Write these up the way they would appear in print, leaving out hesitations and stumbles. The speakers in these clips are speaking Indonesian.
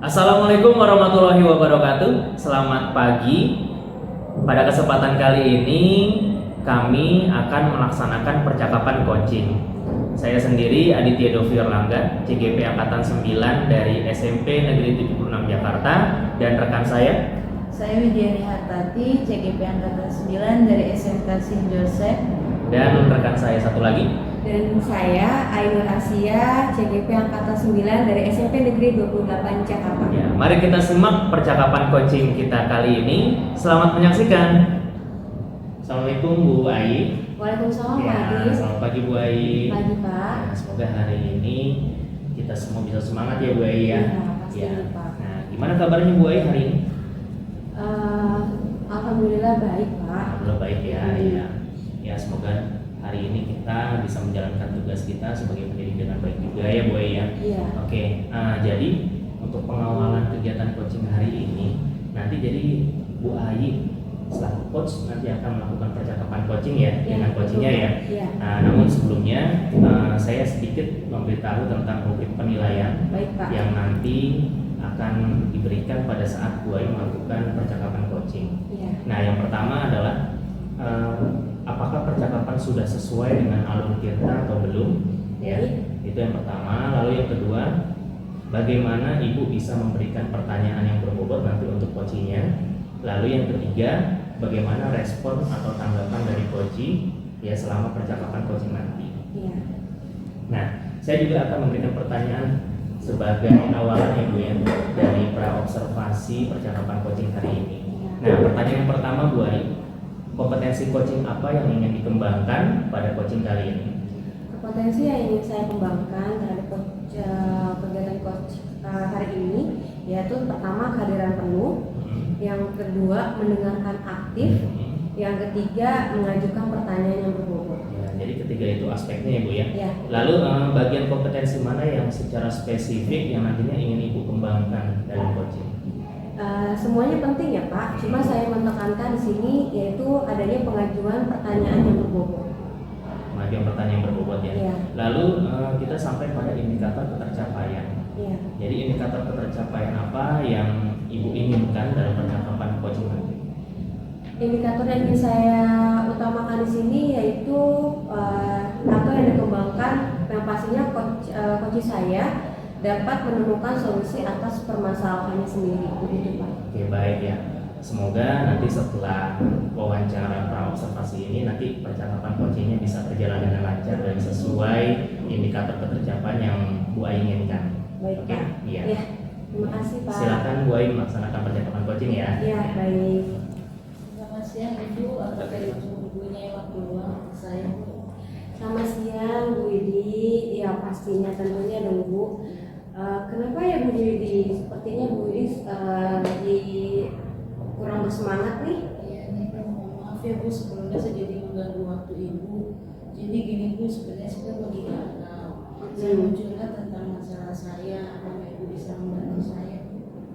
Assalamualaikum warahmatullahi wabarakatuh. Selamat pagi. Pada kesempatan kali ini kami akan melaksanakan percakapan coaching. Saya sendiri Aditya Dovi Erlangga, CGP Angkatan 9 dari SMP Negeri 76 Jakarta, dan rekan saya Widiani Hartati, CGP Angkatan 9 dari SMK St. Joseph. Dan rekan saya satu lagi. Dan saya Ainur Asia, CGP Angkatan 9 dari SMP Negeri 28 Jakarta. Ya, mari kita simak percakapan coaching kita kali ini. Selamat menyaksikan. Assalamualaikum Bu Ai. Waalaikumsalam Pak Ya, Adi. selamat pagi Bu Ai. Pagi Pak. Ya, semoga hari ini kita semua bisa semangat ya Bu Ai ya. Pasti Pak. Nah, gimana kabarnya Bu Ai hari ini? Alhamdulillah baik Pak. Alhamdulillah baik ya. Ya, semoga hari ini kita bisa menjalankan tugas kita sebagai pendidik dengan baik juga ya Bu Ai ya. Iya. Oke, jadi untuk pengawalan kegiatan coaching hari ini nanti jadi Bu Ai selaku coach nanti akan melakukan percakapan coaching ya, dengan coachingnya ya. Iya. Nah, namun sebelumnya saya sedikit memberitahu tentang rubrik penilaian Baik Pak. yang nanti akan diberikan pada saat Bu Ai melakukan percakapan coaching. Iya. Nah, yang pertama adalah apakah percakapan sudah sesuai dengan alur kita atau belum? Ya, itu yang pertama. Lalu yang kedua, bagaimana Ibu bisa memberikan pertanyaan yang berbobot nanti untuk coachingnya? Lalu yang ketiga, bagaimana respon atau tanggapan dari coaching ya selama percakapan coaching nanti? Iya. Nah, saya juga akan memberikan pertanyaan sebagai awalan Ibu ya dari praobservasi percakapan coaching hari ini. Nah, pertanyaan yang pertama Bu Ai, kompetensi coaching apa yang ingin dikembangkan pada coaching kali ini? Potensi yang ingin saya kembangkan terhadap kegiatan coach hari ini yaitu pertama kehadiran penuh, yang kedua mendengarkan aktif, yang ketiga mengajukan pertanyaan yang berbobot. Ya, jadi ketiga itu aspeknya ya Bu ya. Ya. Lalu bagian kompetensi mana yang secara spesifik yang nantinya ingin Ibu kembangkan dalam coaching? Semuanya penting ya Pak, cuma saya menekankan di sini yaitu adanya pengajuan pertanyaan yang berbobot. Pengajuan pertanyaan yang berbobot ya. Ya. Lalu kita sampai pada indikator ketercapaian. Ya. Jadi indikator ketercapaian apa yang Ibu inginkan dalam percakapan coaching nanti? Indikator yang ingin saya utamakan di sini yaitu atau yang dikembangkan yang pastinya coach saya dapat menemukan solusi atas permasalahannya sendiri, begitu Pak. Oke, baik ya. Semoga nanti setelah wawancara praobservasi ini nanti percakapan coachingnya bisa berjalan dengan lancar dan sesuai indikator ketercapaian yang Bu Ai inginkan. Baik Oke, Pak. iya. Ya, terima kasih Pak. Silakan Bu Ai melaksanakan percakapan coaching ya. Ya, baik. Selamat siang Ibu, apakah Ibu mempunyai waktu luang untuk saya? Selamat siang Bu Widi. Ya pastinya tentunya dong Bu. Kenapa ya Bu Widi? Sepertinya Bu Widi lagi kurang bersemangat nih. Iya nih, mohon maaf ya Bu, sebelumnya saya jadi mengganggu waktu Ibu. Jadi gini Bu, sebenarnya saya lagi galau. Saya mau curhat tentang masalah saya, apakah Ibu bisa membantu saya?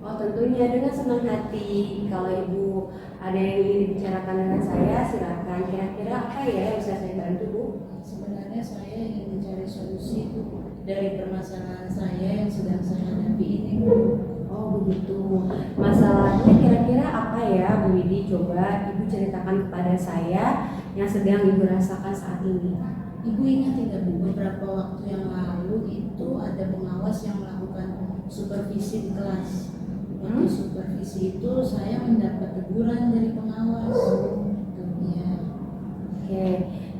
Oh tentunya dengan senang hati. Kalau Ibu ada yang ingin dibicarakan dengan saya, silakan. Kira-kira apa ya yang bisa saya bantu Bu? Sebenarnya saya ingin mencari solusi Bu dari permasalahan saya yang sedang saya hadapi ini Bu. Oh begitu. Masalahnya kira-kira apa ya Bu Widi? Coba Ibu ceritakan kepada saya yang sedang Ibu rasakan saat ini. Ibu ingat tidak Bu, beberapa waktu yang lalu itu ada pengawas yang melakukan supervisi di kelas. Waktu supervisi itu saya mendapat teguran dari pengawas. Ya. Oke,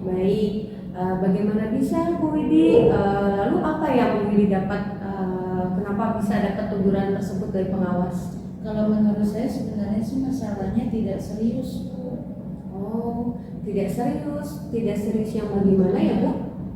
baik. Bagaimana bisa Bu Widi? Lalu apa yang Bu Widi dapat? Kenapa bisa dapat teguran tersebut dari pengawas? Kalau menurut saya sebenarnya sih masalahnya tidak serius Bu. Oh, tidak serius. Tidak serius yang bagaimana ya Bu?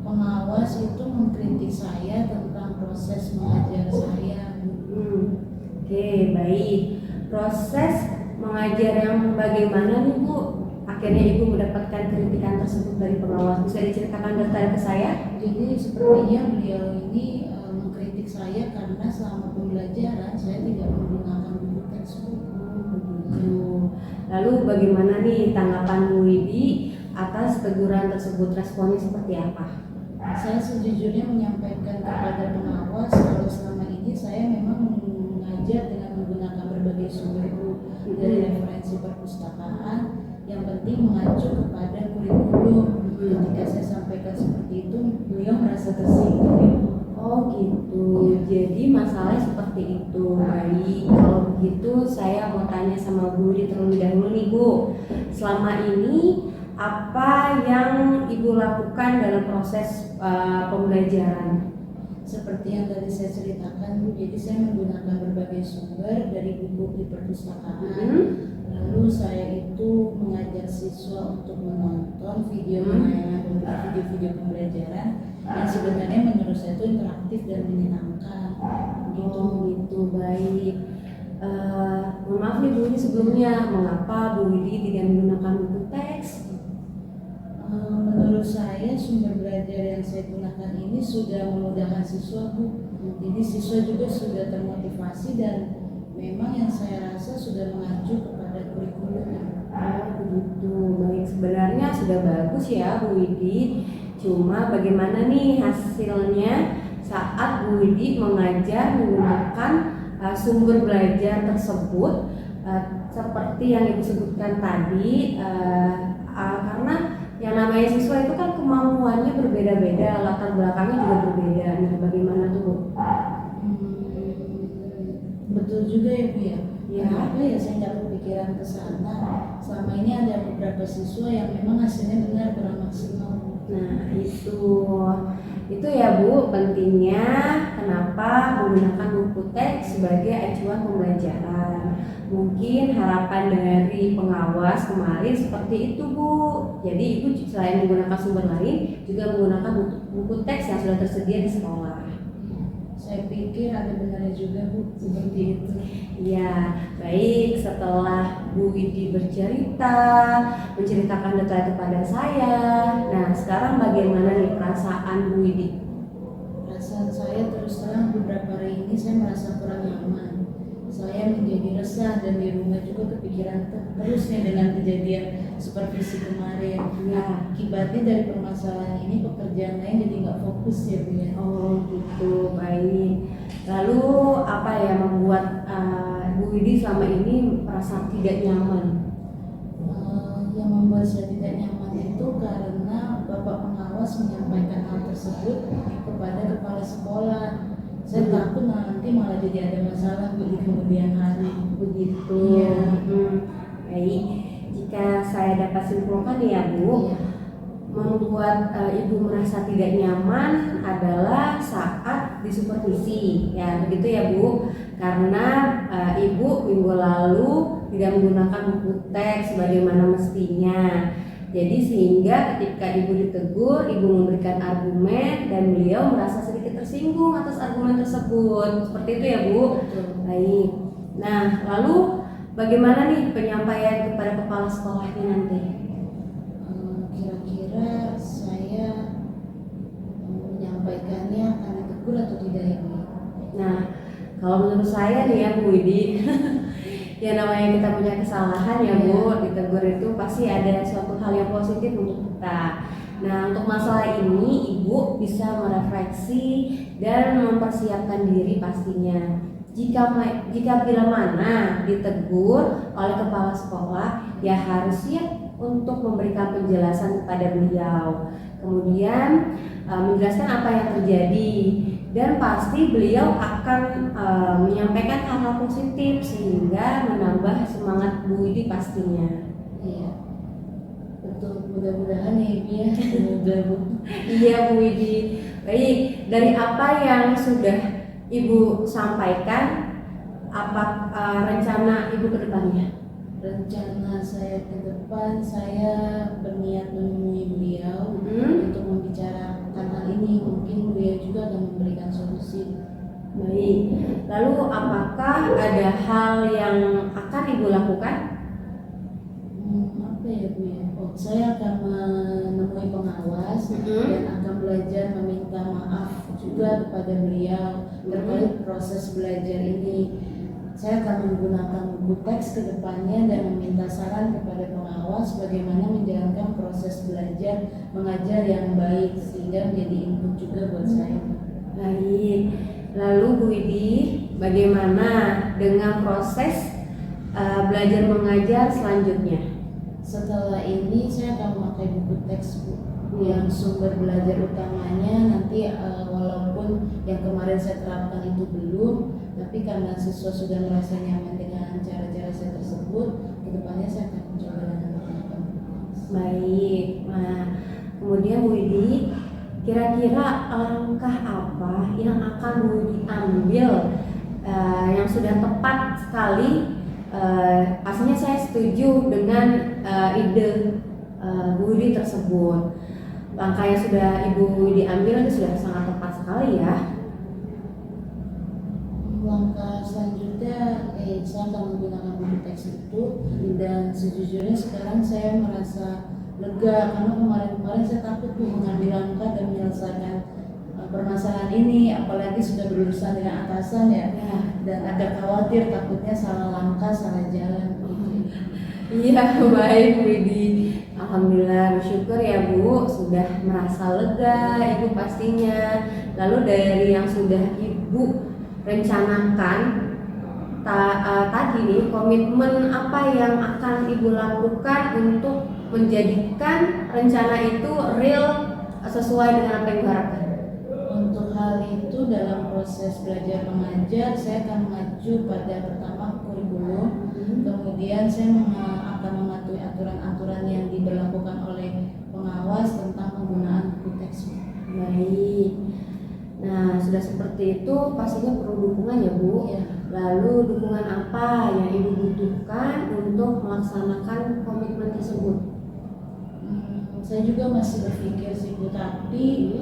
Pengawas itu mengkritik saya tentang proses mengajar saya Bu. Oke, baik. Proses mengajar yang bagaimana nih Bu? Akhirnya Ibu mendapatkan kritikan tersebut dari pengawas. Bisa diceritakan detail ke saya? Jadi sepertinya beliau ini mengkritik saya karena selama pembelajaran saya tidak menggunakan buku textbook. Begitu. Lalu bagaimana nih tanggapan Bu Widi atas teguran tersebut? Responnya seperti apa? Saya sejujurnya menyampaikan kepada pengawas kalau selama ini saya memang mengajar penting mengacu kepada kurikulum. Ketika saya sampaikan seperti itu, beliau merasa tersinggung, Ibu. Oh gitu, jadi masalahnya seperti itu. Baik, kalau begitu saya mau tanya sama Bu Widi terlebih dahulu nih Bu. Selama ini apa yang Ibu lakukan dalam proses pembelajaran? Seperti yang tadi saya ceritakan, Bu, jadi saya menggunakan berbagai sumber dari buku di perpustakaan. Lalu saya itu mengajak siswa untuk menonton video penayangan beberapa video-video pembelajaran yang sebenarnya menurut saya itu interaktif dan menyenangkan. Oh gitu, baik. Mohon maaf nih Bu Widi sebelumnya, mengapa Bu Widi tidak menggunakan buku teks? Menurut saya sumber belajar yang saya gunakan ini sudah memudahkan siswa, Bu. Jadi siswa juga sudah termotivasi dan memang yang saya rasa sudah mengacu kepada kurikulum. Oh begitu, baik, sebenarnya sudah bagus ya Bu Widi. Cuma bagaimana nih hasilnya saat Bu Widi mengajar menggunakan sumber belajar tersebut seperti yang Ibu sebutkan tadi, karena yang namanya siswa itu kan kemampuannya berbeda-beda, latar belakangnya juga berbeda. Nah, bagaimana tuh Bu? Betul juga ya Bu ya. Ya. Kenapa ya saya nggak kepikiran ke sana? Selama ini ada beberapa siswa yang memang hasilnya benar kurang maksimal. Nah itu ya Bu pentingnya kenapa menggunakan buku teks sebagai acuan pembelajaran. Mungkin harapan dari pengawas kemarin seperti itu Bu. Jadi Ibu selain menggunakan sumber lain juga menggunakan buku teks yang sudah tersedia di sekolah. Saya pikir ada benarnya juga Bu seperti itu. Ya, baik, setelah Bu Widi bercerita, menceritakan detail kepada saya. Nah, sekarang bagaimana nih perasaan Bu Widi? Perasaan saya terus terang beberapa hari ini saya merasa kurang nyaman. Saya menjadi resah dan di rumah juga kepikiran terus nih dengan kejadian supervisi kemarin. Ya. Akibatnya dari permasalahan ini pekerjaan lain jadi nggak fokus ya Bu ya. Oh gitu, baik. Lalu apa yang membuat Bu Widi selama ini merasa tidak nyaman? Yang membuat saya tidak nyaman itu karena Bapak pengawas menyampaikan hal tersebut kepada kepala sekolah. Saya takut nanti malah jadi ada masalah di kemudian hari. Begitu. Iya. Baik. Jika saya dapat simpulkan ya Bu, Iya. membuat Ibu merasa tidak nyaman adalah saat disupervisi, ya begitu ya Bu. Karena Ibu minggu lalu tidak menggunakan buku teks sebagaimana mestinya. Jadi sehingga ketika Ibu ditegur, Ibu memberikan argumen dan beliau merasa sedikit tersinggung atas argumen tersebut. Seperti itu ya Bu. Baik. Nah, lalu bagaimana nih penyampaian kepada kepala sekolahnya nanti? Kira-kira saya menyampaikannya karena tegur atau tidak ya Bu? Nah, kalau menurut saya nih ya Bu Widi, ya namanya kita punya kesalahan ya Bu, ditegur itu pasti ada suatu hal yang positif untuk kita. Nah, untuk masalah ini Ibu bisa merefleksi dan mempersiapkan diri pastinya. Jika bila mana ditegur oleh kepala sekolah, ya harus siap untuk memberikan penjelasan kepada beliau. Kemudian menjelaskan apa yang terjadi dan pasti beliau akan menyampaikan hal-hal positif sehingga menambah semangat Bu Widi pastinya. Iya, betul. Mudah-mudahan ya Ibu ya. Semoga Bu. Iya Bu Widi. Baik, dari apa yang sudah Ibu sampaikan, apa rencana Ibu ke depannya? Rencana saya ke depan, saya berniat menemui beliau untuk membicarakan hal ini. Mungkin beliau juga akan memberikan solusi. Baik, lalu apakah ada hal yang akan Ibu lakukan? Apa ya Bu ya? Saya akan menemui pengawas dan akan belajar meminta maaf juga kepada beliau terkait proses belajar ini. Saya akan menggunakan buku teks ke depannya dan meminta saran kepada pengawas bagaimana menjalankan proses belajar mengajar yang baik sehingga menjadi input juga buat saya. Baik, lalu Bu Widi, bagaimana dengan proses belajar mengajar selanjutnya? Setelah ini saya akan memakai buku teks Bu, yang sumber belajar utamanya nanti walaupun yang kemarin saya terapkan itu belum, tapi karena siswa sudah merasa nyaman dengan cara-cara saya tersebut, kedepannya saya akan mencoba dengan menggunakan buku teks. Baik. Nah, kemudian Bu Widi, kira-kira langkah apa yang akan Bu Widi ambil yang sudah tepat sekali? Pastinya saya setuju dengan ide Bu Widi tersebut. Langkah yang sudah Ibu Widi ambil itu sudah sangat tepat sekali ya. Langkah selanjutnya, saya akan menggunakan buku teks itu, dan sejujurnya sekarang saya merasa lega karena kemarin-kemarin saya takut tuh mengambil langkah dan menyelesaikan permasalahan ini, apalagi sudah berurusan dengan atasan ya, dan agak khawatir takutnya salah langkah, salah jalan. Iya, baik Bu Widi. Alhamdulillah, bersyukur ya Bu, sudah merasa lega Ibu pastinya. Lalu dari yang sudah Ibu rencanakan tadi nih, komitmen apa yang akan Ibu lakukan untuk menjadikan rencana itu real sesuai dengan apa yang Ibu harapkan? Untuk hal itu dalam proses belajar mengajar saya akan mengacu pada pertama kurikulum, kemudian saya akan mematuhi aturan-aturan yang diberlakukan oleh pengawas tentang penggunaan buku teks. Baik. Nah, sudah seperti itu pastinya perlu dukungan ya Bu. Ya. Lalu dukungan apa yang Ibu butuhkan untuk melaksanakan komitmen tersebut? Saya juga masih berpikir sih Bu, tapi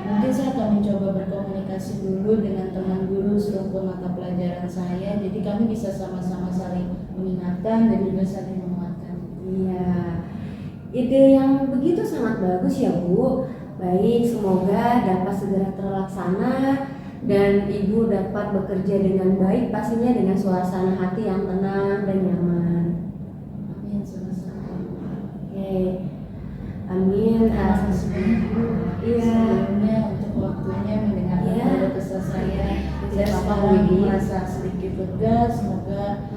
mungkin saya akan mencoba berkomunikasi dulu dengan teman guru serumpun mata pelajaran saya, jadi kami bisa sama-sama saling mengingatkan dan juga saling menguatkan. Iya, ide yang begitu sangat bagus ya Bu. Baik, semoga dapat segera terlaksana dan Ibu dapat bekerja dengan baik, pastinya dengan suasana hati yang tenang dan nyaman. Amin, sama-sama. Oke, amin. Iya. Sebelumnya untuk waktunya mendengarkan keluh kesah saya sekarang merasa sedikit lega. Semoga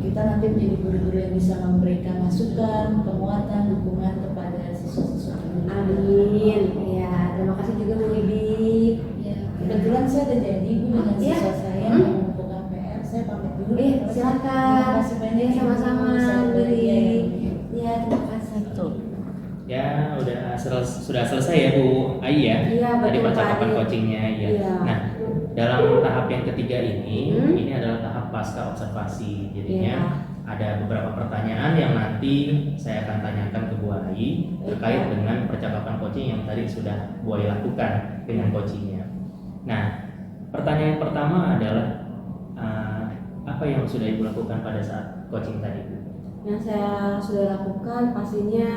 kita nanti menjadi guru-guru yang bisa memberikan masukan, penguatan, dukungan kepada siswa-siswa kami. Amin. Ya, terima kasih juga Bu Widi. Ya, kebetulan saya ada janji Bu dengan siswa saya yang mengumpulkan PR. Saya pamit dulu. Silakan. Terima kasih banyak. Sama-sama Bu Widi. Ya, terima kasih. Ya, sudah selesai ya Bu Ai ya. Iya, Tadi betul, percakapan Pak. coachingnya ya. Iya. Nah, dalam tahap yang ketiga ini adalah tahap pasca observasi. Jadinya ada beberapa pertanyaan yang nanti saya akan tanyakan ke Bu Ai terkait dengan percakapan coaching yang tadi sudah Bu Ai lakukan dengan coachingnya. Nah, pertanyaan pertama adalah apa yang sudah Ibu lakukan pada saat coaching tadi Bu? Yang saya sudah lakukan pastinya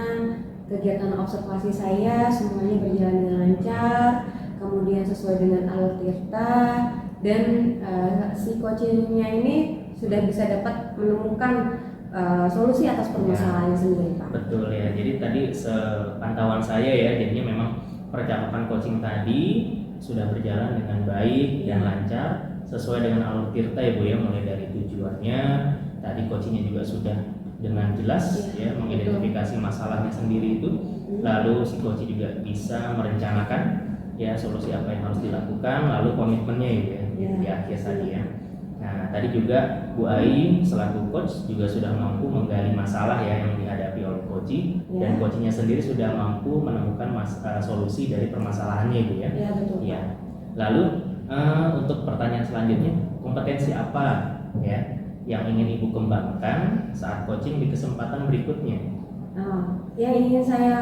kegiatan observasi saya semuanya berjalan dengan lancar, kemudian sesuai dengan alur tirta, dan si coachingnya ini sudah bisa dapat menemukan solusi atas permasalahannya sendiri Pak. Betul ya, jadi tadi sepantauan saya ya, jadinya memang percakapan coaching tadi sudah berjalan dengan baik dan lancar sesuai dengan alur tirta ya Bu ya, mulai dari tujuannya, tadi coachingnya juga sudah dengan jelas ya mengidentifikasi masalahnya sendiri itu, lalu si coach juga bisa merencanakan ya solusi apa yang harus dilakukan, lalu komitmennya ya di akhir tadi ya. Nah tadi juga Bu Ai selaku coach juga sudah mampu menggali masalah ya yang dihadapi oleh coaching dan coachingnya sendiri sudah mampu menemukan solusi dari permasalahannya Bu ya. Iya betul. Ya. Lalu untuk pertanyaan selanjutnya, kompetensi apa ya yang ingin Ibu kembangkan saat coaching di kesempatan berikutnya? Yang ingin saya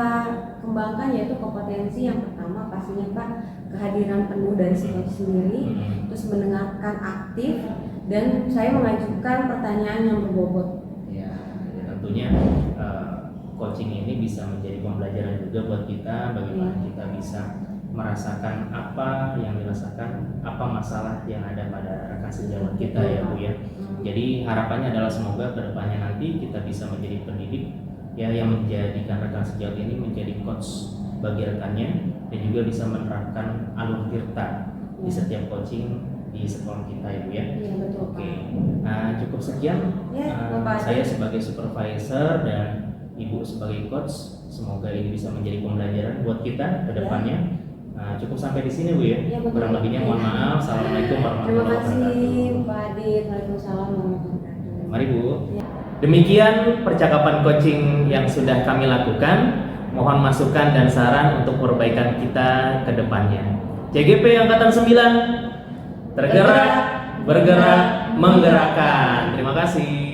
kembangkan yaitu kompetensi yang pertama pastinya Pak, kehadiran penuh dari si coach sendiri, terus mendengarkan aktif, dan saya mengajukan pertanyaan yang berbobot. Ya, tentunya coaching ini bisa menjadi pembelajaran juga buat kita, bagaimana kita bisa merasakan apa yang dirasakan, apa masalah yang ada pada rekan sejawat kita ya Bu ya. Jadi harapannya adalah semoga kedepannya nanti kita bisa menjadi pendidik ya yang menjadikan rekan sejawat ini menjadi coach bagi rekannya dan juga bisa menerapkan alur tirta di setiap coaching di sekolah kita ya Bu ya. Iya betul. Oke. Nah cukup sekian ya, saya sebagai supervisor dan Ibu sebagai coach. Semoga ini bisa menjadi pembelajaran buat kita ke depannya. Nah, cukup sampai di sini Bu ya. Ya, betul. Kurang lebihnya mohon maaf. Assalamualaikum Terima warahmatullahi kasih wabarakatuh. Pak Adit. Waalaikumsalam warahmatullahi wabarakatuh. Mari Bu. Ya. Demikian percakapan coaching yang sudah kami lakukan. Mohon masukan dan saran untuk perbaikan kita ke depannya. CGP Angkatan 9 tergerak, bergerak, menggerakkan. Terima kasih.